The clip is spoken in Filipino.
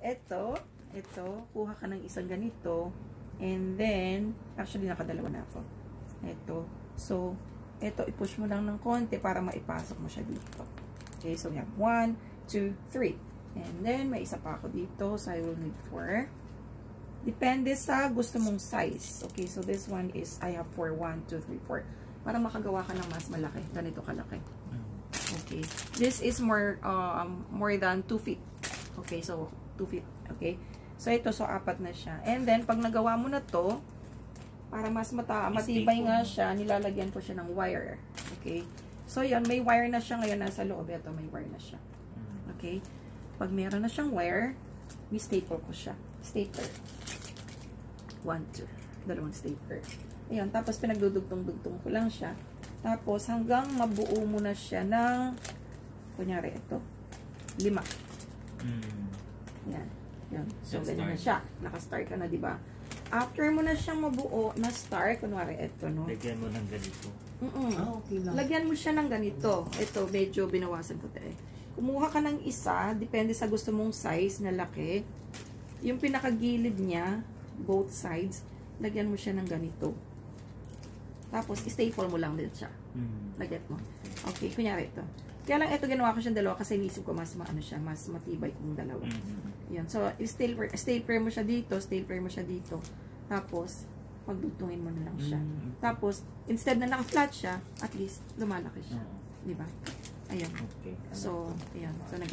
ito, kuha ka ng isang ganito, and then, actually, nakadalawa na ako. Ito. So, ito, i-push mo lang ng konti para maipasok mo siya dito. Okay, so we have 1, 2, 3. And then, may isa pa ako dito, so I will need 4. Depende sa gusto mong size. Okay, so this one is, I have 4, 1, 2, 3, 4. Para makagawa ka ng mas malaki. Ganito kalaki. Okay, this is more than 2 feet. Okay, so 2 feet. Okay, so ito, so 4 na siya. And then, pag nagawa mo na to, para mas matibay nga siya, nilalagyan ko siya ng wire. Okay, so yan, may wire na siya ngayon nasa loob. Ito, may wire na siya. Okay, pag meron na siyang wire, staple ko siya. Stapler. 1, 2. Dalawang stapler. Ayun, tapos pinagdudugtong-dugtong ko lang siya. Tapos, hanggang mabuo mo na siya ng, kunyari, ito, 5. Yan. Yan. So, ganyan na siya. Naka-start ka na, diba? After mo na siyang mabuo na star, kunwari, ito, no? Lagyan mo ng ganito. Okay lang. Lagyan mo siya ng ganito. Ito, medyo binawasan ko tayo. Kumuha ka ng isa, depende sa gusto mong size na laki. Yung pinakagilid niya, both sides, lagyan mo siya ng ganito. Tapos, staple mo lang din siya. Lagyan mo. Okay, kunyari ito. Kaya lang ito, ginawa ko siyang dalawa kasi inisip ko mas mas matibay kung dalawa. Yan. So, stapler mo siya dito, stapler mo siya dito. Tapos, pagdugtungin mo na lang siya. Tapos, instead na naka-flat siya, at least, lumalaki siya. Diba? Ayan. So, ayan. So, nag